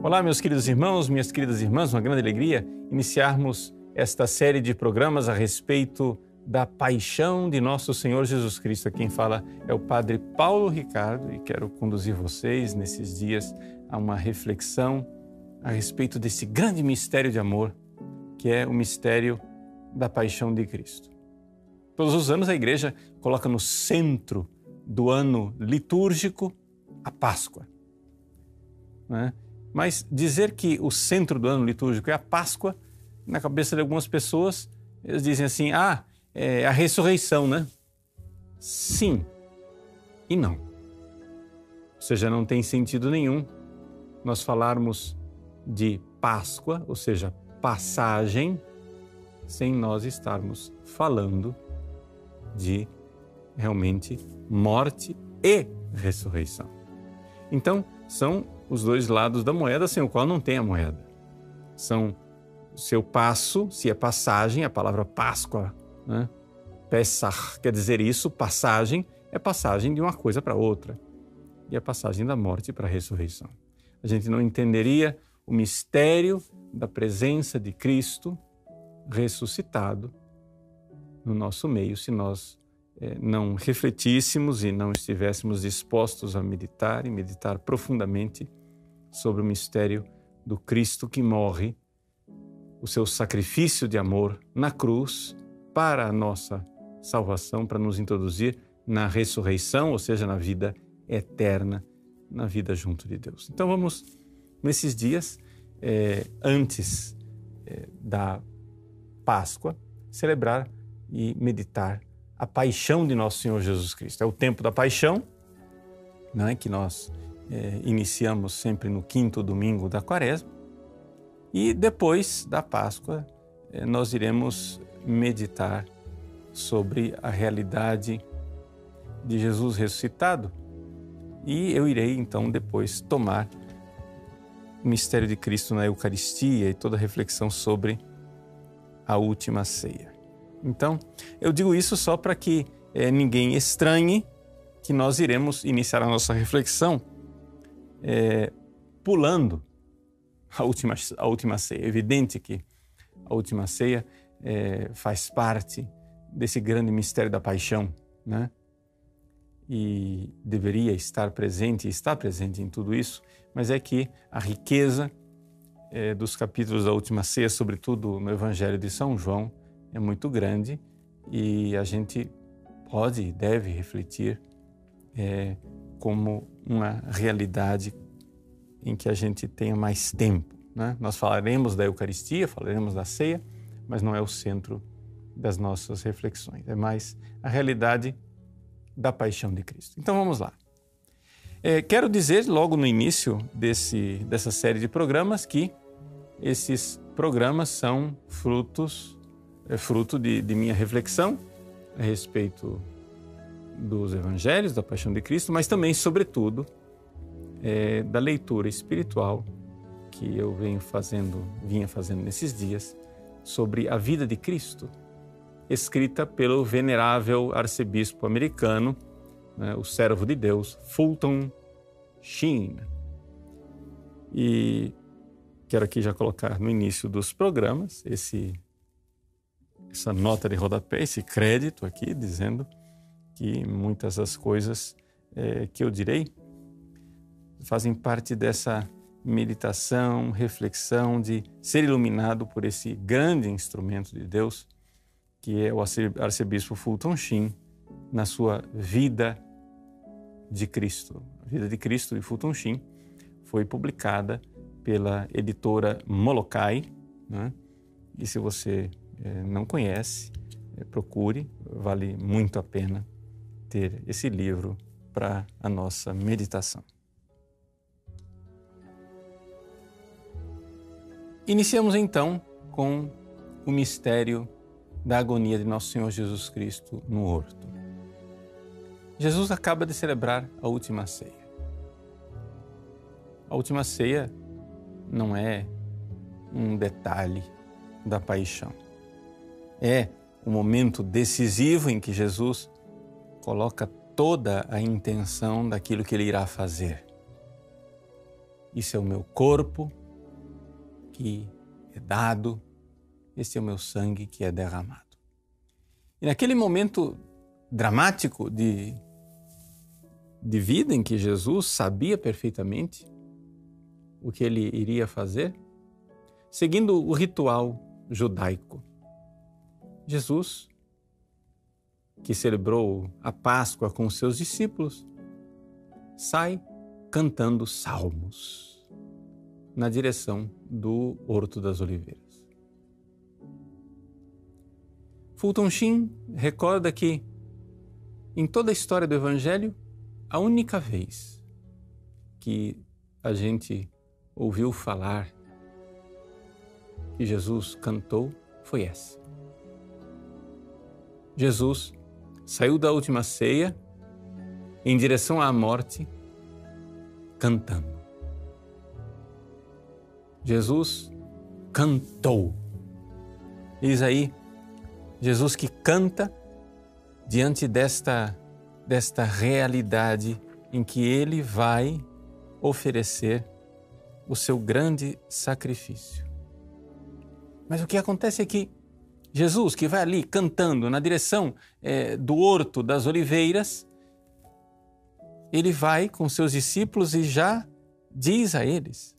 Olá, meus queridos irmãos, minhas queridas irmãs, uma grande alegria iniciarmos esta série de programas a respeito da paixão de nosso Senhor Jesus Cristo. Quem fala é o Padre Paulo Ricardo e quero conduzir vocês nesses dias a uma reflexão a respeito desse grande mistério de amor, que é o mistério da paixão de Cristo. Todos os anos a Igreja coloca no centro do ano litúrgico a Páscoa, né? Mas dizer que o centro do ano litúrgico é a Páscoa, na cabeça de algumas pessoas, eles dizem assim, é a ressurreição, né? Sim e não. Ou seja, não tem sentido nenhum nós falarmos de Páscoa, ou seja, passagem, sem nós estarmos falando de realmente morte e ressurreição. Então, são os dois lados da moeda sem o qual não tem a moeda. São o seu passo, se é passagem, a palavra Páscoa, né? Pesach quer dizer isso, passagem, é passagem de uma coisa para outra. E a passagem da morte para a ressurreição. A gente não entenderia o mistério da presença de Cristo ressuscitado no nosso meio se nós não refletíssemos e não estivéssemos dispostos a meditar e meditar profundamente sobre o mistério do Cristo que morre, o seu sacrifício de amor na cruz para a nossa salvação, para nos introduzir na ressurreição, ou seja, na vida eterna, na vida junto de Deus. Então vamos, nesses dias, antes da Páscoa, celebrar e meditar a paixão de nosso Senhor Jesus Cristo. É o tempo da paixão, né, que nós iniciamos sempre no 5º domingo da Quaresma. E depois da Páscoa, nós iremos meditar sobre a realidade de Jesus ressuscitado. E eu irei, então, depois tomar o mistério de Cristo na Eucaristia e toda a reflexão sobre a última ceia. Então, eu digo isso só para que ninguém estranhe que nós iremos iniciar a nossa reflexão pulando a última ceia. É evidente que a última ceia faz parte desse grande mistério da paixão, né? E deveria estar presente, e está presente em tudo isso, mas é que a riqueza dos capítulos da última ceia, sobretudo no Evangelho de São João, é muito grande e a gente pode e deve refletir como uma realidade em que a gente tenha mais tempo, né? Nós falaremos da Eucaristia, falaremos da ceia, mas não é o centro das nossas reflexões, é mais a realidade da paixão de Cristo. Então vamos lá. Quero dizer logo no início dessa série de programas que esses programas são fruto de minha reflexão a respeito dos Evangelhos, da paixão de Cristo, mas também, sobretudo, da leitura espiritual que eu vinha fazendo nesses dias sobre a vida de Cristo, escrita pelo venerável arcebispo americano, né, o servo de Deus, Fulton Sheen. E quero aqui já colocar no início dos programas essa nota de rodapé, esse crédito aqui, dizendo que muitas das coisas que eu direi fazem parte dessa meditação, reflexão de ser iluminado por esse grande instrumento de Deus, que é o arcebispo Fulton Sheen, na sua Vida de Cristo. A Vida de Cristo de Fulton Sheen foi publicada pela editora Molokai, né? E se você não conhece, procure, vale muito a pena ter esse livro para a nossa meditação. Iniciamos então com o mistério da agonia de nosso Senhor Jesus Cristo no horto. Jesus acaba de celebrar a última ceia. A última ceia não é um detalhe da paixão. É o momento decisivo em que Jesus coloca toda a intenção daquilo que ele irá fazer. isso é o meu corpo que é dado, esse é o meu sangue que é derramado. E naquele momento dramático de vida em que Jesus sabia perfeitamente o que ele iria fazer, seguindo o ritual judaico, Jesus, que celebrou a Páscoa com os seus discípulos, sai cantando salmos na direção do Horto das Oliveiras. Fulton Sheen recorda que, em toda a história do Evangelho, a única vez que a gente ouviu falar que Jesus cantou foi essa. Jesus saiu da última ceia em direção à morte, cantando. Jesus cantou. Eis aí, Jesus que canta diante desta realidade em que ele vai oferecer o seu grande sacrifício. Mas o que acontece é que Jesus, que vai ali cantando na direção do Horto das Oliveiras, ele vai com seus discípulos e já diz a eles: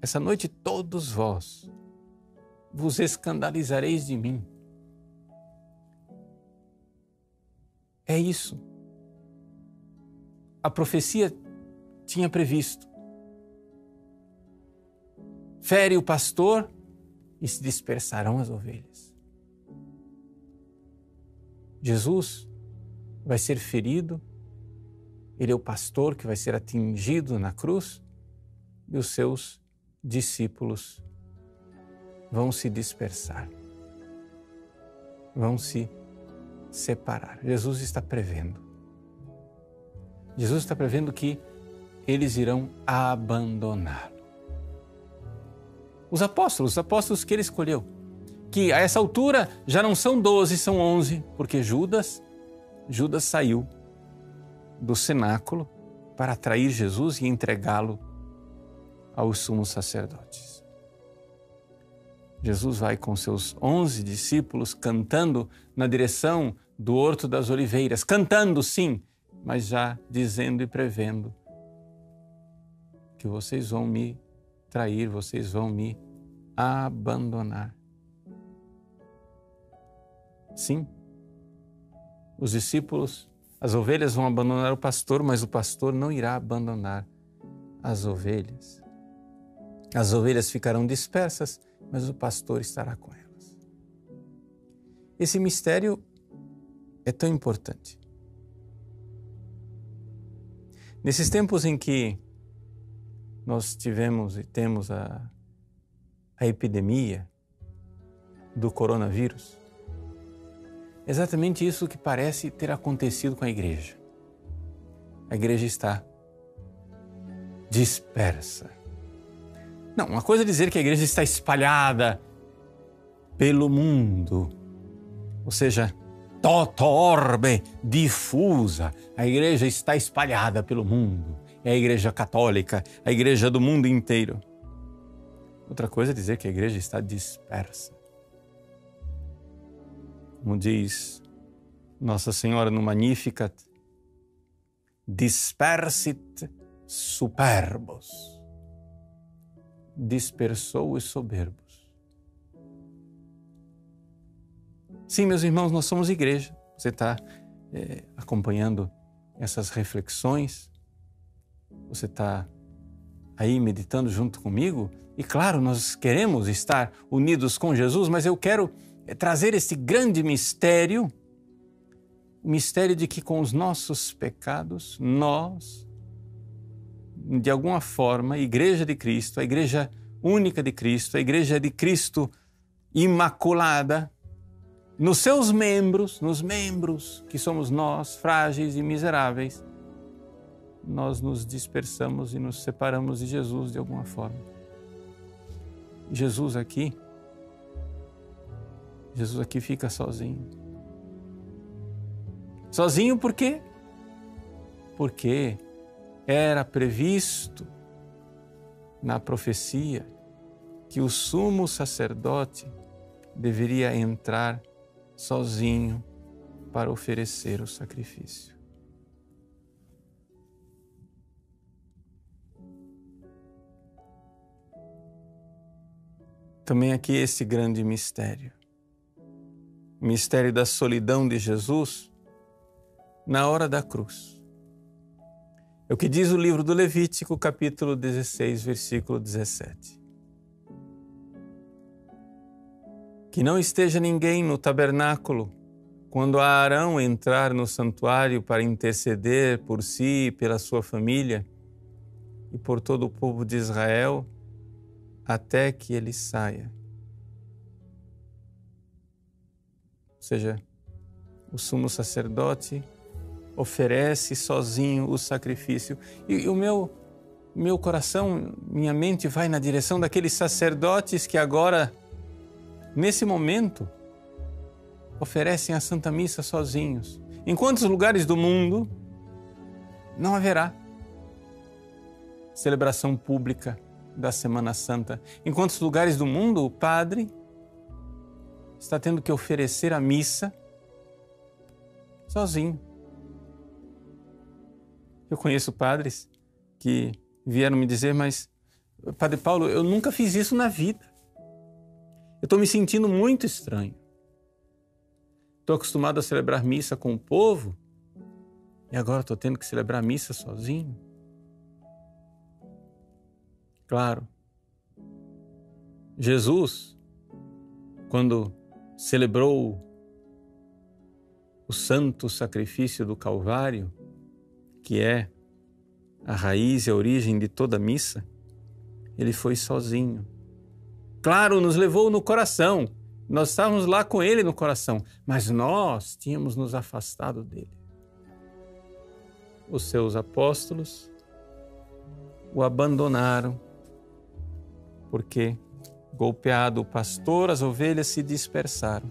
essa noite todos vós vos escandalizareis de mim. É isso. A profecia tinha previsto. Fere o pastor e se dispersarão as ovelhas. Jesus vai ser ferido, ele é o pastor que vai ser atingido na cruz e os seus discípulos vão se dispersar, vão se separar. Jesus está prevendo. Jesus está prevendo que eles irão abandoná-lo. Os apóstolos que ele escolheu, que a essa altura já não são 12, são 11, porque Judas saiu do cenáculo para atrair Jesus e entregá-lo aos sumos sacerdotes. Jesus vai com seus 11 discípulos cantando na direção do Horto das Oliveiras, cantando sim, mas já dizendo e prevendo que vocês vão me trair, vocês vão me abandonar. Sim, os discípulos, as ovelhas vão abandonar o pastor, mas o pastor não irá abandonar as ovelhas. As ovelhas ficarão dispersas, mas o pastor estará com elas. Esse mistério é tão importante. Nesses tempos em que nós tivemos e temos a epidemia do coronavírus, é exatamente isso que parece ter acontecido com a igreja. A igreja está dispersa. Não, uma coisa é dizer que a igreja está espalhada pelo mundo, ou seja, toto orbe, difusa. A igreja está espalhada pelo mundo. É a igreja católica, a igreja do mundo inteiro. Outra coisa é dizer que a igreja está dispersa. Como diz Nossa Senhora no Magnificat, dispersit superbos. Dispersou os soberbos. Sim, meus irmãos, nós somos igreja. Você está acompanhando essas reflexões? Você está aí meditando junto comigo? E claro, nós queremos estar unidos com Jesus, mas eu quero trazer esse grande mistério, o mistério de que com os nossos pecados, nós, de alguma forma, a Igreja de Cristo, a Igreja única de Cristo, a Igreja de Cristo imaculada, nos seus membros, nos membros que somos nós, frágeis e miseráveis, nós nos dispersamos e nos separamos de Jesus de alguma forma. Jesus aqui fica sozinho. Sozinho por quê? Porque era previsto na profecia que o sumo sacerdote deveria entrar sozinho para oferecer o sacrifício. Também aqui esse grande mistério. O mistério da solidão de Jesus na hora da cruz. É o que diz o livro do Levítico, capítulo 16, versículo 17. Que não esteja ninguém no tabernáculo quando Arão entrar no santuário para interceder por si e pela sua família e por todo o povo de Israel, até que ele saia. Ou seja, o sumo sacerdote oferece sozinho o sacrifício. E o meu coração, minha mente vai na direção daqueles sacerdotes que agora, nesse momento, oferecem a Santa Missa sozinhos. Em quantos lugares do mundo não haverá celebração pública da Semana Santa? Em quantos lugares do mundo o padre está tendo que oferecer a missa sozinho? Eu conheço padres que vieram me dizer, mas, Padre Paulo, eu nunca fiz isso na vida. Eu estou me sentindo muito estranho. Estou acostumado a celebrar missa com o povo e agora estou tendo que celebrar missa sozinho. Claro, Jesus, quando celebrou o santo sacrifício do Calvário, que é a raiz e a origem de toda missa, ele foi sozinho. Claro, nos levou no coração, nós estávamos lá com ele no coração, mas nós tínhamos nos afastado dele. Os seus apóstolos o abandonaram, porque, golpeado o pastor, as ovelhas se dispersaram.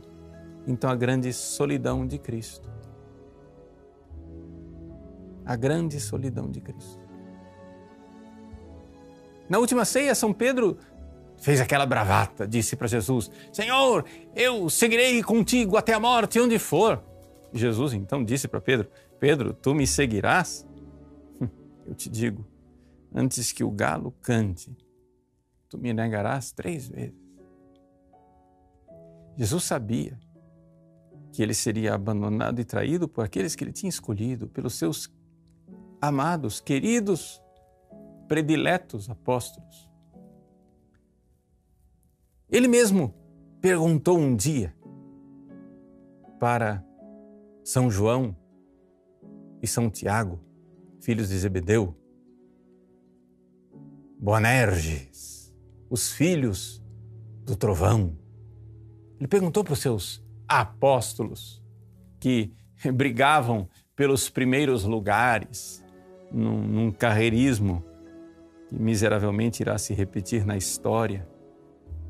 Então, a grande solidão de Cristo. A grande solidão de Cristo. Na última ceia, São Pedro fez aquela bravata, disse para Jesus: Senhor, eu seguirei contigo até a morte, onde for. E Jesus então disse para Pedro: Pedro, tu me seguirás? Eu te digo, antes que o galo cante, tu me negarás 3 vezes. Jesus sabia que ele seria abandonado e traído por aqueles que ele tinha escolhido, pelos seus amados, queridos, prediletos apóstolos. Ele mesmo perguntou um dia para São João e São Tiago, filhos de Zebedeu, Boanerges, os filhos do trovão. Ele perguntou para os seus apóstolos que brigavam pelos primeiros lugares num carreirismo que miseravelmente irá se repetir na história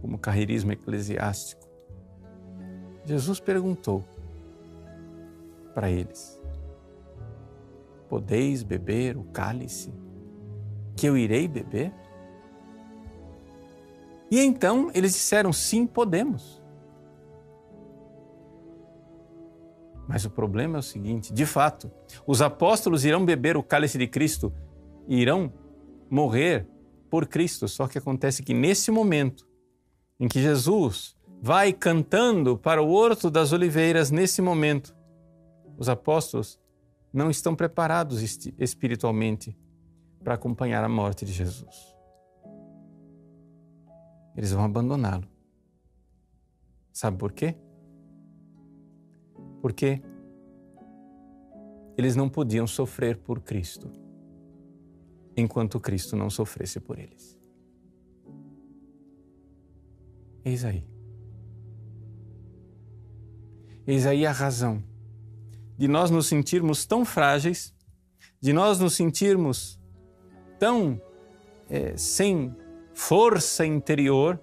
como carreirismo eclesiástico. Jesus perguntou para eles: podeis beber o cálice que eu irei beber? E então eles disseram: sim, podemos. Mas o problema é o seguinte: de fato, os apóstolos irão beber o cálice de Cristo e irão morrer por Cristo. Só que acontece que nesse momento em que Jesus vai cantando para o Horto das Oliveiras, nesse momento, os apóstolos não estão preparados espiritualmente para acompanhar a morte de Jesus. Eles vão abandoná-lo. Sabe por quê? Porque eles não podiam sofrer por Cristo enquanto Cristo não sofresse por eles. Eis aí. Eis aí a razão de nós nos sentirmos tão frágeis, de nós nos sentirmos tão sem força interior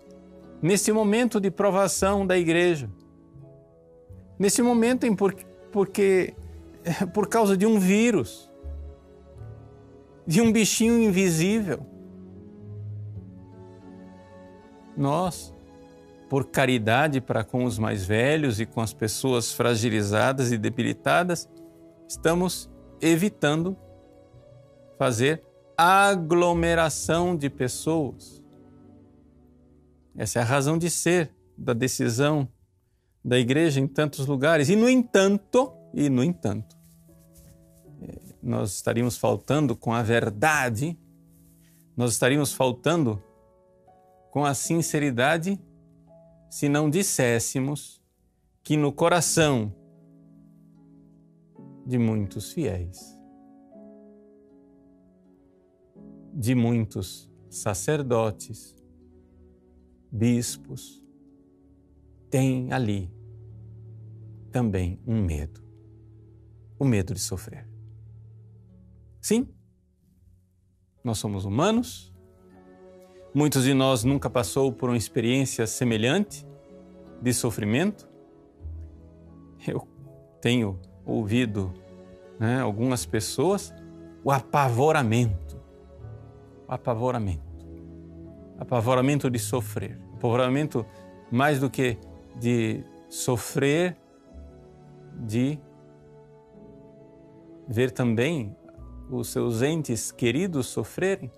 nesse momento de provação da igreja. Nesse momento por causa de um vírus, de um bichinho invisível, nós, por caridade para com os mais velhos e com as pessoas fragilizadas e debilitadas, estamos evitando fazer aglomeração de pessoas. Essa é a razão de ser da decisão da igreja em tantos lugares. E no entanto, nós estaríamos faltando com a verdade, nós estaríamos faltando com a sinceridade se não disséssemos que no coração de muitos fiéis, de muitos sacerdotes, bispos, tem ali também um medo, o medo de sofrer. Sim, nós somos humanos, muitos de nós nunca passou por uma experiência semelhante de sofrimento. Eu tenho ouvido, algumas pessoas, o apavoramento de sofrer, apavoramento mais do que de sofrer, de ver também os seus entes queridos sofrerem.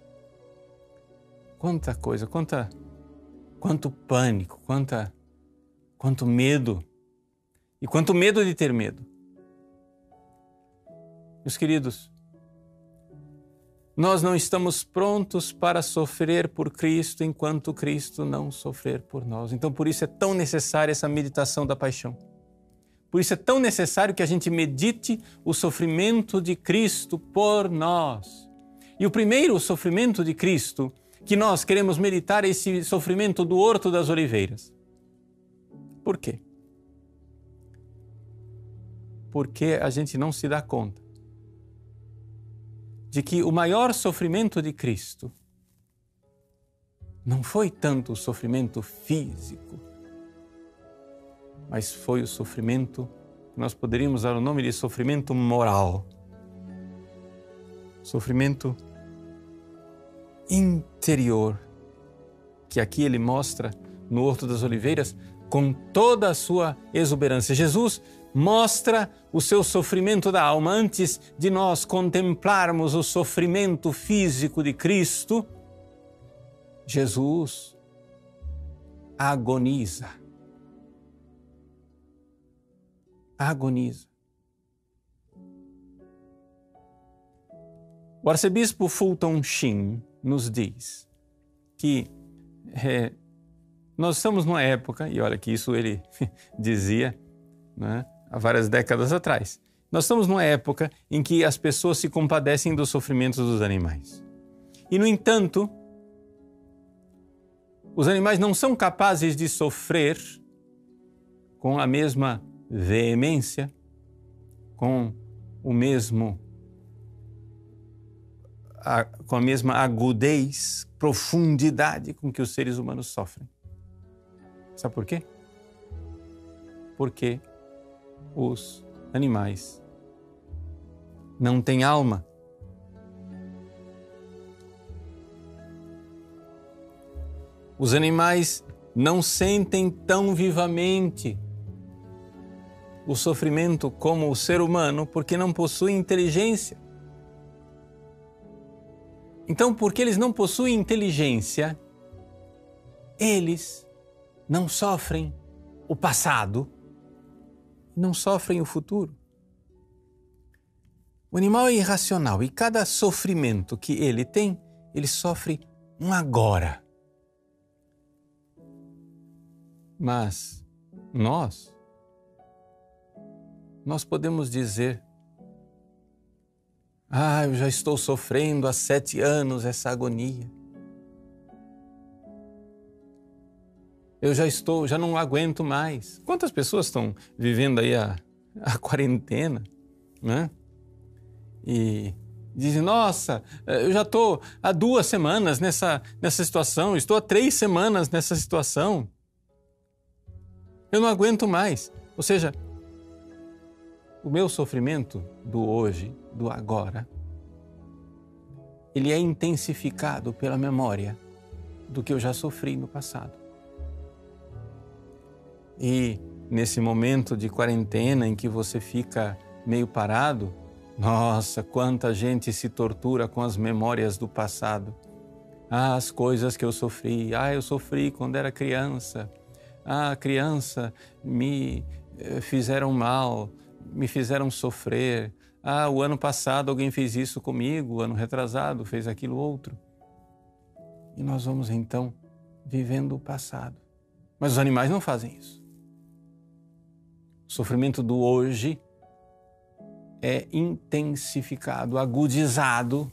Quanta coisa, quanto pânico, quanto medo, e quanto medo de ter medo. Meus queridos, nós não estamos prontos para sofrer por Cristo enquanto Cristo não sofrer por nós. Então, por isso é tão necessária essa meditação da paixão. Por isso é tão necessário que a gente medite o sofrimento de Cristo por nós. E o primeiro sofrimento de Cristo que nós queremos meditar é esse sofrimento do Horto das Oliveiras. Por quê? Porque a gente não se dá conta de que o maior sofrimento de Cristo não foi tanto o sofrimento físico, mas foi o sofrimento que nós poderíamos dar o nome de sofrimento moral, sofrimento interior, que aqui ele mostra no Horto das Oliveiras com toda a sua exuberância. Jesus mostra o seu sofrimento da alma. Antes de nós contemplarmos o sofrimento físico de Cristo, Jesus agoniza. O arcebispo Fulton Sheen nos diz que nós estamos numa época, e olha que isso ele dizia, há várias décadas atrás, nós estamos numa época em que as pessoas se compadecem dos sofrimentos dos animais. E, no entanto, os animais não são capazes de sofrer com a mesma veemência, com a mesma agudez, profundidade com que os seres humanos sofrem. Sabe por quê? Porque os animais não têm alma. Os animais não sentem tão vivamente o sofrimento como o ser humano, porque não possuem inteligência. Então, porque eles não possuem inteligência, eles não sofrem o passado, não sofrem o futuro. O animal é irracional e cada sofrimento que ele tem, ele sofre um agora. Mas nós podemos dizer: eu já estou sofrendo há 7 anos essa agonia. Eu já não aguento mais. Quantas pessoas estão vivendo aí a quarentena, né? E dizem: nossa, eu já estou há 2 semanas nessa situação, estou há 3 semanas nessa situação. Eu não aguento mais. Ou seja, o meu sofrimento do hoje, do agora, ele é intensificado pela memória do que eu já sofri no passado. E nesse momento de quarentena em que você fica meio parado, nossa, quanta gente se tortura com as memórias do passado. Ah, as coisas que eu sofri. Ah, eu sofri quando era criança. Ah, criança, me fizeram mal, me fizeram sofrer. Ah, o ano passado alguém fez isso comigo, o ano retrasado fez aquilo outro. E nós vamos então vivendo o passado. Mas os animais não fazem isso. O sofrimento do hoje é intensificado, agudizado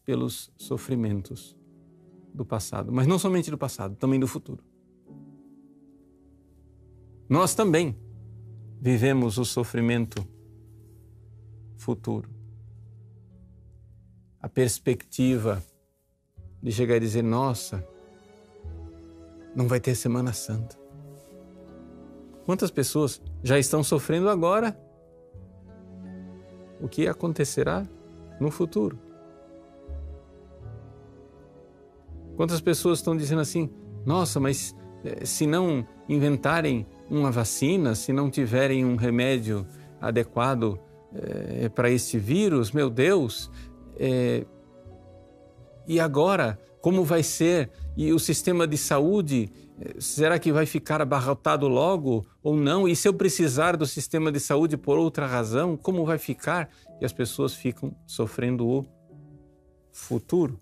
pelos sofrimentos do passado. Mas não somente do passado, também do futuro. Nós também vivemos o sofrimento futuro. A perspectiva de chegar e dizer, nossa, não vai ter Semana Santa. Quantas pessoas já estão sofrendo agora o que acontecerá no futuro? Quantas pessoas estão dizendo assim, nossa, mas se não inventarem uma vacina, se não tiverem um remédio adequado para este vírus, meu Deus, e agora, como vai ser? E o sistema de saúde, será que vai ficar abarrotado logo ou não? E se eu precisar do sistema de saúde por outra razão, como vai ficar? E as pessoas ficam sofrendo o futuro.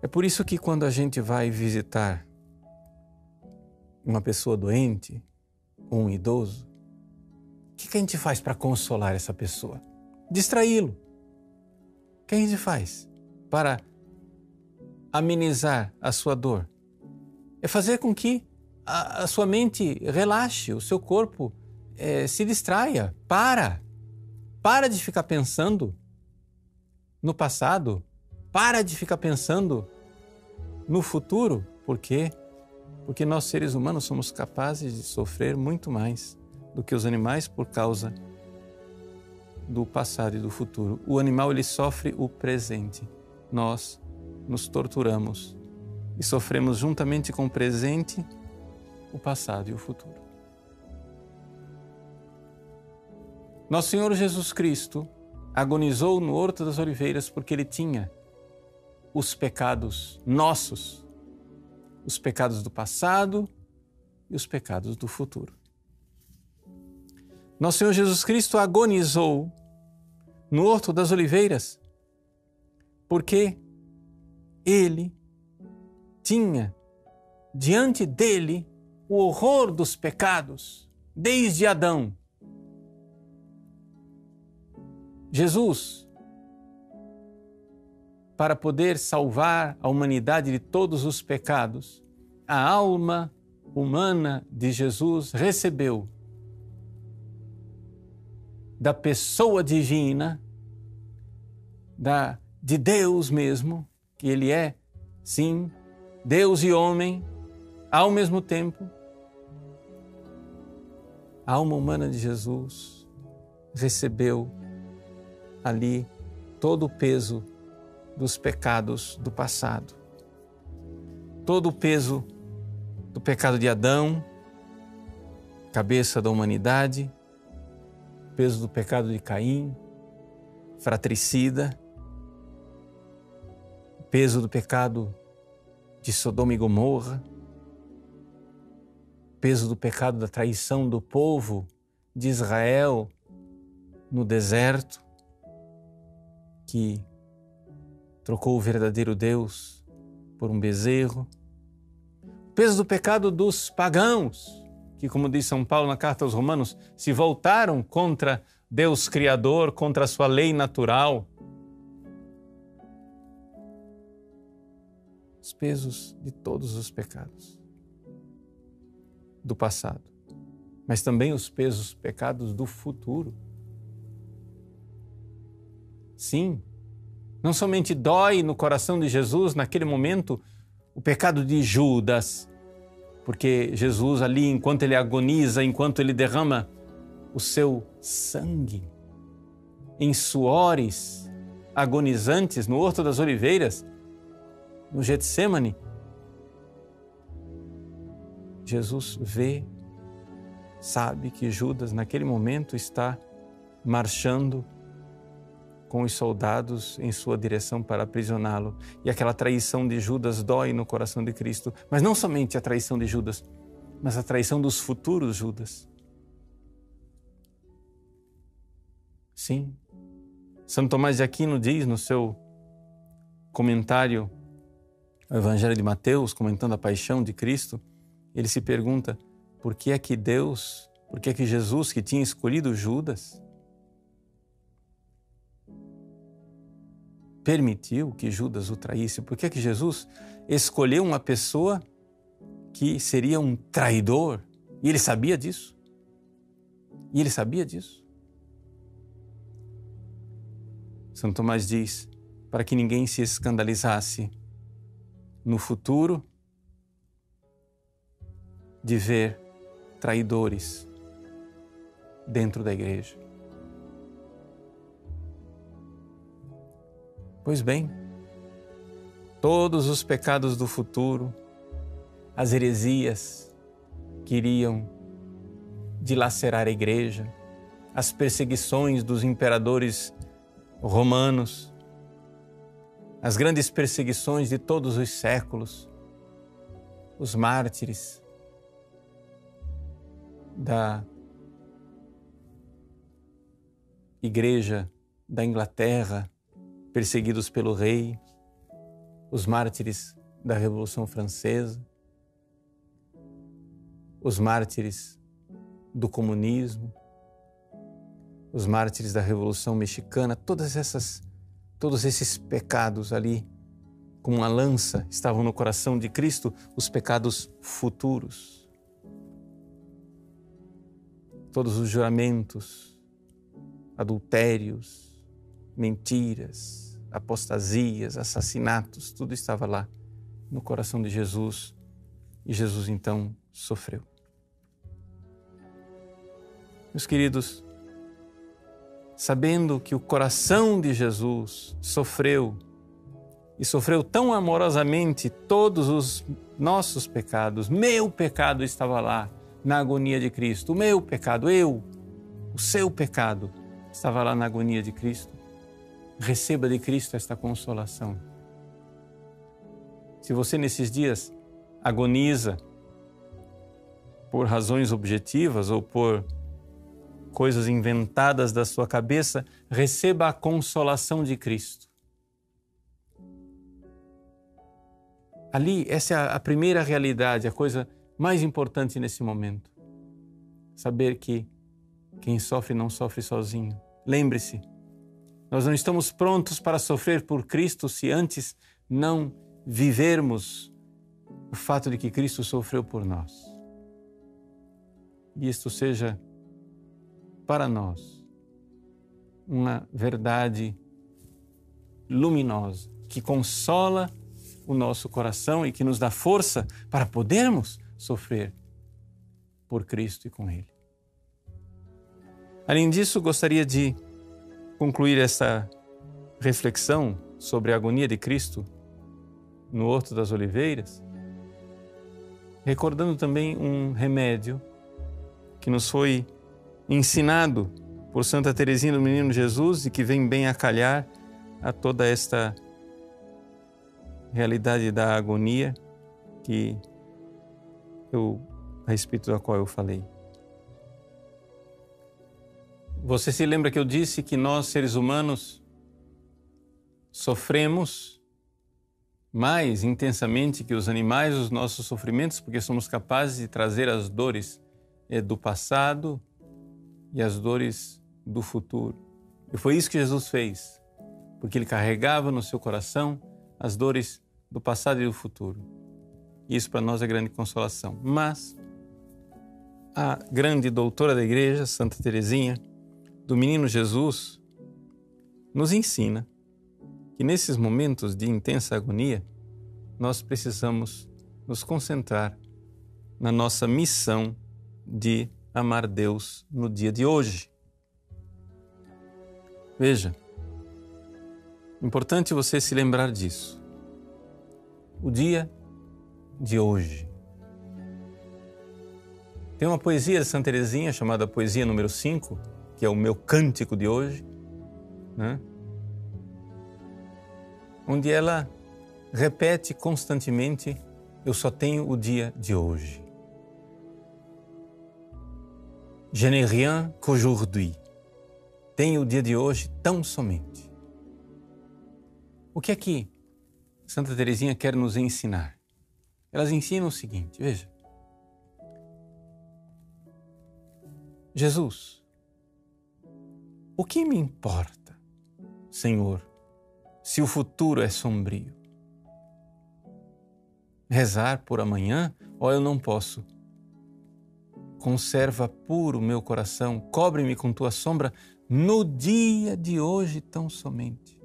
É por isso que quando a gente vai visitar uma pessoa doente ou um idoso, o que a gente faz para consolar essa pessoa? Distraí-lo. O que a gente faz para amenizar a sua dor? É fazer com que a sua mente relaxe, o seu corpo se distraia. Para de ficar pensando no passado. Para de ficar pensando no futuro. Por quê? Porque nós, seres humanos, somos capazes de sofrer muito mais do que os animais por causa do passado e do futuro. O animal, ele sofre o presente. Nós nos torturamos e sofremos juntamente com o presente, o passado e o futuro. Nosso Senhor Jesus Cristo agonizou no Horto das Oliveiras porque Ele tinha os pecados nossos, os pecados do passado e os pecados do futuro. Nosso Senhor Jesus Cristo agonizou no Horto das Oliveiras porque Ele tinha diante dele o horror dos pecados desde Adão. Jesus, para poder salvar a humanidade de todos os pecados, a alma humana de Jesus recebeu da pessoa divina, de Deus mesmo, que Ele é, sim, Deus e homem, ao mesmo tempo. A alma humana de Jesus recebeu ali todo o peso dos pecados do passado, todo o peso do pecado de Adão, cabeça da humanidade, peso do pecado de Caim, fratricida, peso do pecado de Sodoma e Gomorra, peso do pecado da traição do povo de Israel no deserto, que trocou o verdadeiro Deus por um bezerro. O peso do pecado dos pagãos, que, como diz São Paulo na carta aos Romanos, se voltaram contra Deus Criador, contra a sua lei natural. Os pesos de todos os pecados do passado, mas também os pecados do futuro. Sim, não somente dói no coração de Jesus naquele momento o pecado de Judas, porque Jesus ali, enquanto ele agoniza, enquanto ele derrama o seu sangue em suores agonizantes no Horto das Oliveiras, no Getsêmani, Jesus vê, sabe que Judas naquele momento está marchando com os soldados em sua direção para aprisioná-lo. E aquela traição de Judas dói no coração de Cristo. Mas não somente a traição de Judas, mas a traição dos futuros Judas. Sim, São Tomás de Aquino diz no seu comentário ao Evangelho de Mateus, comentando a paixão de Cristo, ele se pergunta, por que é que Jesus, que tinha escolhido Judas, permitiu que Judas o traísse? Por que é que Jesus escolheu uma pessoa que seria um traidor? E ele sabia disso. São Tomás diz, para que ninguém se escandalizasse no futuro de ver traidores dentro da igreja. Pois bem, todos os pecados do futuro, as heresias que iriam dilacerar a igreja, as perseguições dos imperadores romanos, as grandes perseguições de todos os séculos, os mártires da Igreja da Inglaterra, perseguidos pelo rei, os mártires da Revolução Francesa, os mártires do comunismo, os mártires da Revolução Mexicana, todos esses pecados ali, como uma lança, estavam no coração de Cristo, os pecados futuros. Todos os juramentos, adultérios, mentiras, apostasias, assassinatos, tudo estava lá no coração de Jesus e Jesus então sofreu. Meus queridos, sabendo que o coração de Jesus sofreu e sofreu tão amorosamente todos os nossos pecados, meu pecado estava lá na agonia de Cristo, o meu pecado, o seu pecado estava lá na agonia de Cristo. Receba de Cristo esta consolação. Se você nesses dias agoniza por razões objetivas ou por coisas inventadas da sua cabeça, receba a consolação de Cristo. Ali, essa é a primeira realidade, a coisa mais importante nesse momento. Saber que quem sofre não sofre sozinho. Lembre-se, nós não estamos prontos para sofrer por Cristo se antes não vivermos o fato de que Cristo sofreu por nós. E isto seja para nós uma verdade luminosa que consola o nosso coração e que nos dá força para podermos sofrer por Cristo e com Ele. Além disso, gostaria de concluir essa reflexão sobre a agonia de Cristo no Horto das Oliveiras, recordando também um remédio que nos foi ensinado por Santa Teresinha do Menino Jesus e que vem bem a calhar a toda esta realidade da agonia a respeito da qual eu falei. Você se lembra que eu disse que nós, seres humanos, sofremos mais intensamente que os animais os nossos sofrimentos, porque somos capazes de trazer as dores do passado e as dores do futuro. E foi isso que Jesus fez, porque Ele carregava no seu coração as dores do passado e do futuro. E isso para nós é grande consolação. Mas a grande doutora da Igreja, Santa Teresinha, do Menino Jesus, nos ensina que nesses momentos de intensa agonia, nós precisamos nos concentrar na nossa missão de amar Deus no dia de hoje. Veja, importante você se lembrar disso. O dia de hoje. Tem uma poesia de Santa Teresinha chamada Poesia número 5, que é o meu cântico de hoje, né? Onde ela repete constantemente: eu só tenho o dia de hoje. Je n'ai rien qu'aujourd'hui. Tenho o dia de hoje tão somente. O que é que Santa Teresinha quer nos ensinar? Elas ensinam o seguinte, veja. Jesus, o que me importa, Senhor, se o futuro é sombrio? Rezar por amanhã, ou eu não posso? Conserva puro meu coração, cobre-me com tua sombra no dia de hoje tão somente.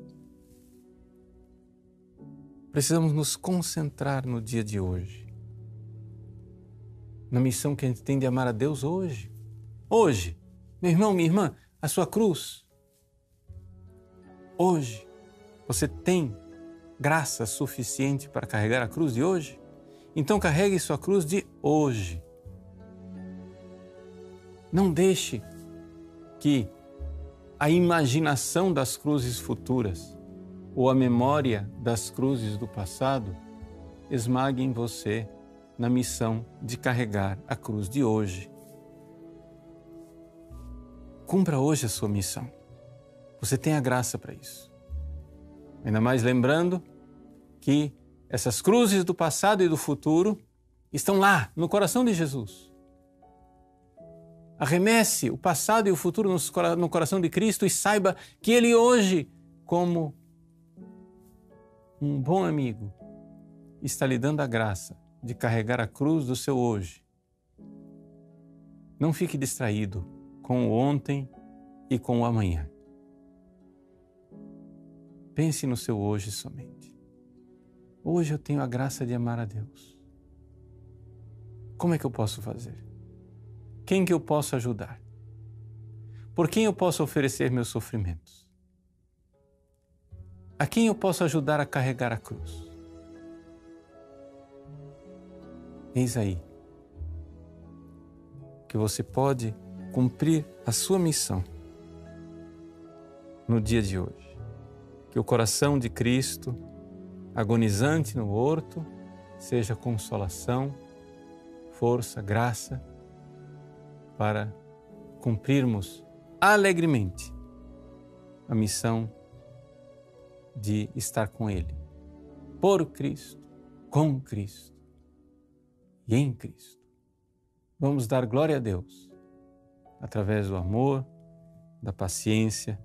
Precisamos nos concentrar no dia de hoje, na missão que a gente tem de amar a Deus hoje. Hoje, meu irmão, minha irmã, a sua cruz. Hoje, você tem graça suficiente para carregar a cruz de hoje? Então carregue sua cruz de hoje. Não deixe que a imaginação das cruzes futuras ou a memória das cruzes do passado esmague em você na missão de carregar a cruz de hoje. Cumpra hoje a sua missão. Você tem a graça para isso. Ainda mais lembrando que essas cruzes do passado e do futuro estão lá, no coração de Jesus. Arremesse o passado e o futuro no coração de Cristo e saiba que Ele hoje, como um bom amigo, está lhe dando a graça de carregar a cruz do seu hoje. Não fique distraído com o ontem e com o amanhã. Pense no seu hoje somente. Hoje eu tenho a graça de amar a Deus. Como é que eu posso fazer? Quem que eu posso ajudar? Por quem eu posso oferecer meus sofrimentos? A quem eu posso ajudar a carregar a cruz? Eis aí que você pode cumprir a sua missão no dia de hoje. Que o coração de Cristo, agonizante no horto, seja consolação, força, graça, para cumprirmos alegremente a missão de estar com Ele, por Cristo, com Cristo e em Cristo. Vamos dar glória a Deus através do amor, da paciência,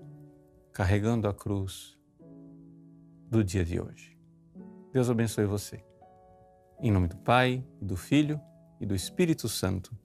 carregando a cruz do dia de hoje. Deus abençoe você. Em nome do Pai, do Filho e do Espírito Santo.